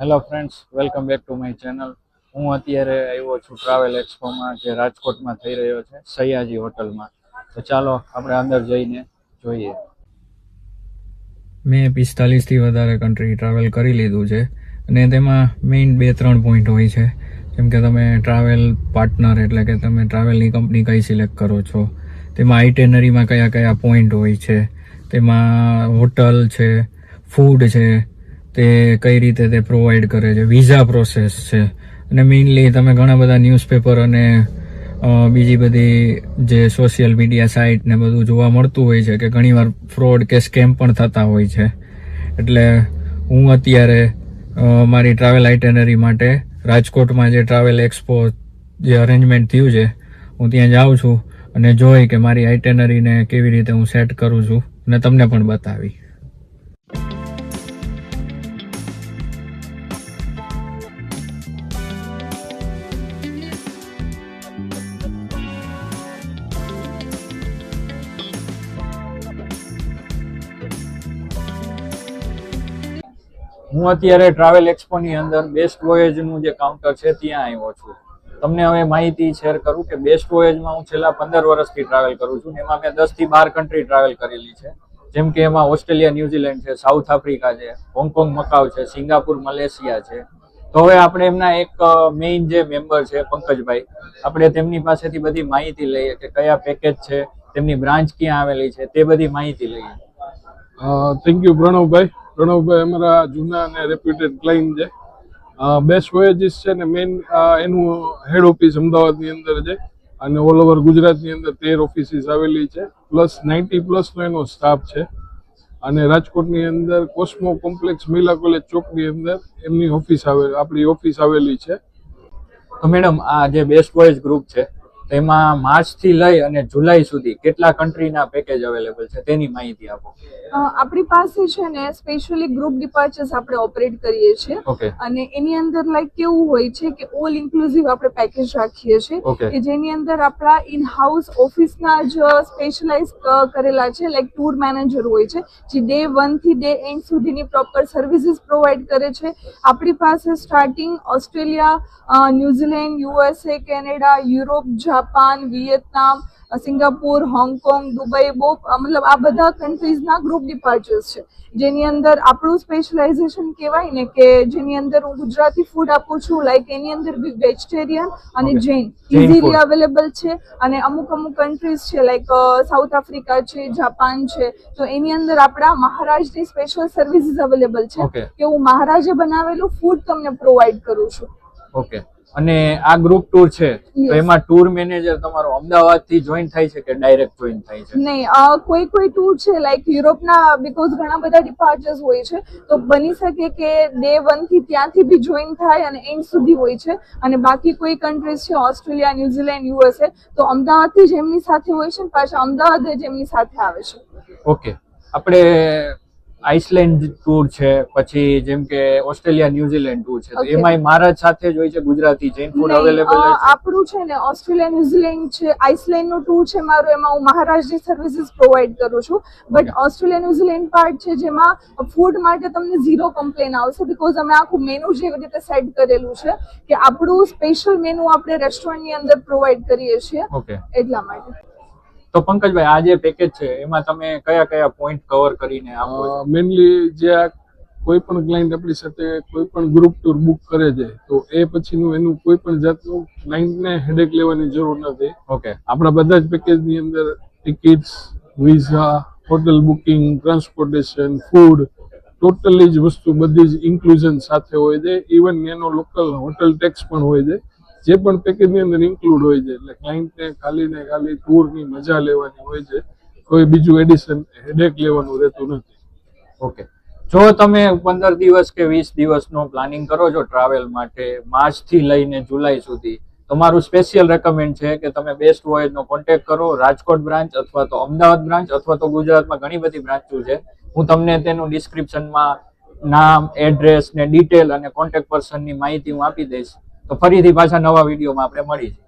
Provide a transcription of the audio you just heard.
Hello friends, welcome back to my channel. હું અત્યારે આવ્યો છું ટ્રાવેલ એક્સપોમાં જે રાજકોટમાં થઈ રહ્યો છે સયાજી હોટલમાં. તો ચાલો આપણે અંદર જઈને જોઈએ. મેં 45થી વધારે કન્ટ્રી ટ્રાવેલ કરી લીધું છે અને તેમાં મેઇન 2-3 પોઈન્ટ હોય છે, જેમ કે તમે ટ્રાવેલ પાર્ટનર એટલે કે તમે ટ્રાવેલની કંપની કઈ સિલેક્ટ કરો છો, તેમાં આઇટેનરીમાં કયા કયા પોઈન્ટ હોય છે, તેમાં હોટલ છે, ફૂડ છે, તે કઈ રીતે તે પ્રોવાઈડ કરે છે, વિઝા પ્રોસેસ છે, અને મેઇનલી તમે ઘણા બધા ન્યૂઝપેપર અને બીજી બધી જે સોશિયલ મીડિયા સાઇટ ને બધું જોવા મળતું હોય છે કે ઘણીવાર ફ્રોડ કે સ્કેમ પણ થતા હોય છે. એટલે હું અત્યારે મારી ટ્રાવેલ આઇટેનરી માટે રાજકોટમાં જે ટ્રાવેલ એક્સપો જે અરેન્જમેન્ટ થયું છે, હું ત્યાં જાઉં છું અને જોઈ કે મારી આઇટેનરીને કેવી રીતે હું સેટ કરું છું અને તમને પણ બતાવી. હું અત્યારે ટ્રાવેલ એક્સપોની અંદર બેસ્ટ વોયેજનું જે કાઉન્ટર છે ત્યાં આવ્યો છું. તમને હવે માહિતી શેર કરું કે બેસ્ટ વોયેજમાં હું છેલ્લા 15 વર્ષથી ટ્રાવેલ કરું છું. એમાં મેં 10 થી 12 કન્ટ્રી ટ્રાવેલ કરેલી છે, જેમ કે એમાં ઓસ્ટ્રેલિયા, ન્યુઝીલેન્ડ છે, સાઉથ આફ્રિકા છે, હોંગકોંગ, મકાઉ છે, સિંગાપુર, મલેશિયા છે. તો હવે આપણે એમના એક મેઇન જે મેમ્બર છે પંકજભાઈ, આપણે તેમની પાસેથી બધી માહિતી લઈએ કે કયા પેકેજ છે, તેમની બ્રાન્ચ ક્યાં આવેલી છે, તે બધી માહિતી લઈએ. Thank you Pranavbhai. અમારા જૂના અને રેપ્યુટેડ ક્લાઇન્ટ છે. બેસ્ટ વોયેજીસ છે ને મેઇન એનું હેડ ઓફિસ અમદાવાદની અંદર છે અને ઓલ ઓવર ગુજરાતની અંદર 13 ઓફિસીસ આવેલી છે, પ્લસ 90+ એનો સ્ટાફ છે. અને રાજકોટની અંદર કોસ્મો કોમ્પ્લેક્સ મિલા કોલેજ ચોકની અંદર એમની આપણી ઓફિસ આવેલી છે. તો મેડમ, આ જે બેસ્ટ વોયેજ ગ્રુપ છે તેમાં માર્ચથી લઈ અને જુલાઈ સુધી કેટલા કન્ટ્રીના પેકેજ અવેલેબલ છે તેની માહિતી આપો. આપણી પાસે છે ને સ્પેશિયલી ગ્રુપ ડિપાર્ચર્સ આપણે ઓપરેટ કરીએ છીએ અને એની અંદર લાઈક કેવું હોય છે કે ઓલ ઇન્ક્લુઝિવ આપણે પેકેજ રાખીએ છીએ કે જેની અંદર આપણા ઇન હાઉસ ઓફિસના જ સ્પેશિયલાઇઝ કરેલા છે, લાઈક ટૂર મેનેજર હોય છે જે ડે 1 થી ડે એન્ડ સુધીની પ્રોપર સર્વિસીસ પ્રોવાઈડ કરે છે. આપણી પાસે starting Australia, New Zealand, USA, Canada, Europe, Japan, Vietnam, Singapore, Hong Kong, Dubai, મતલબ આ બધા કન્ટ્રીઝના ગ્રુપ ડિપાર્ચર્સ છે, જેની અંદર આપણું સ્પેશિયલાઇઝેશન કહેવાય ને કે જેની અંદર હું ગુજરાતી ફૂડ આપું છું, લાઈક એની અંદર બી વેજીટેરિયન અને જૈન ઇઝીલી અવેલેબલ છે. અને અમુક કન્ટ્રીઝ છે લાઈક સાઉથ આફ્રિકા છે, જાપાન છે, તો એની અંદર આપણા મહારાજની સ્પેશિયલ સર્વિસીસ અવેલેબલ છે કે હું મહારાજે બનાવેલું ફૂડ તમને પ્રોવાઈડ કરું છું. ઓકે. અને આ ગ્રુપ ટૂર છે તો એમાં ટૂર મેનેજર તમારો અમદાવાદ થી જોઈન થાય છે કે ડાયરેક્ટ જોઈન થાય છે? નહીં, કોઈ ટૂર છે લાઈક યુરોપના, બીકોઝ ઘણા બધા ડિપાર્ચર્સ હોય છે તો બની શકે કે ડે 1 થી ત્યાંથી બી જોઈન થાય અને એન્ડ સુધી હોય છે. અને બાકી કોઈ કન્ટ્રીઝ છે ઓસ્ટ્રેલિયા, ન્યુઝીલેન્ડ, યુએસએ, તો અમદાવાદથી જ એમની સાથે હોય છે, પાછા અમદાવાદ જ એમની સાથે આવે છે. ઓકે. આપણે આઇસલેન્ડ ટૂર છે, પછી જેમ કે ઓસ્ટ્રેલિયા, ન્યુઝીલેન્ડ ટૂર છે, તો એમાં મહારાજ સાથે જ હોય છે ગુજરાતી જૈન ફૂડ અવેલેબલ છે? આપણું છે ને ઓસ્ટ્રેલિયા, ન્યુઝીલેન્ડ છે, આઇસલેન્ડ નું ટૂર છે મારું, એમાં હું મહારાજની સર્વિસીસ પ્રોવાઈડ કરું છું. બટ ઓસ્ટ્રેલિયા, ન્યુઝીલેન્ડ પાર્ટ છે જેમાં ફૂડ માટે તમને 0 કમ્પ્લેન આવશે, બીકોઝ અમે આખું મેનુ જેવી રીતે સેટ કરેલું છે કે આપણું સ્પેશિયલ મેનુ આપણે રેસ્ટોરન્ટની અંદર પ્રોવાઈડ કરીએ છીએ, એટલા માટે. તો પંકજભાઈ, આ જે પેકેજ છે એમાં તમે કયા કયા પોઈન્ટ કવર કરીને આપો છો? મેનલી જે કોઈ પણ ક્લાયન્ટ આપણી સાથે કોઈ પણ ગ્રુપ ટૂર બુક કરે છે તો એ પછીનું એનું કોઈ પણ જાતનું ક્લાયન્ટને હેડેક લેવાની જરૂર નથી. આપણા બધા જ પેકેજની અંદર tickets, visa, hotel booking, transportation, food, totally જ વસ્તુ બધી જ ઇન્ક્લુઝન સાથે હોય છે. ઇવન એનો લોકલ હોટલ ટેક્સ પણ હોય છે, જે પણ પેકેજની અંદર ઇન્ક્લુડ હોય છે. એટલે ક્લાયન્ટને ખાલી ને ખાલી ટૂરની મજા લેવાની હોય છે, કોઈ બીજું એડિશન હેડેક લેવાનું રહેતું નથી. ઓકે. જો તમે 15 દિવસ કે 20 દિવસનો પ્લાનિંગ કરો છો ટ્રાવેલ માટે માર્ચથી લઈને જુલાઈ સુધી, તો મારું સ્પેશિયલ રેકમેન્ડ છે કે તમે બેસ્ટ વોયેજનો કોન્ટેક્ટ કરો, રાજકોટ બ્રાન્ચ અથવા તો અમદાવાદ બ્રાન્ચ અથવા તો ગુજરાતમાં ઘણી બધી બ્રાન્ચો છે. હું તમને તેનું ડિસ્ક્રિપ્શનમાં નામ, એડ્રેસ ને ડિટેલ અને કોન્ટેક્ટ પર્સનની માહિતી હું આપી દઈશ. તો ફરીથી પાછા નવા વિડીયોમાં આપણે મળીશું.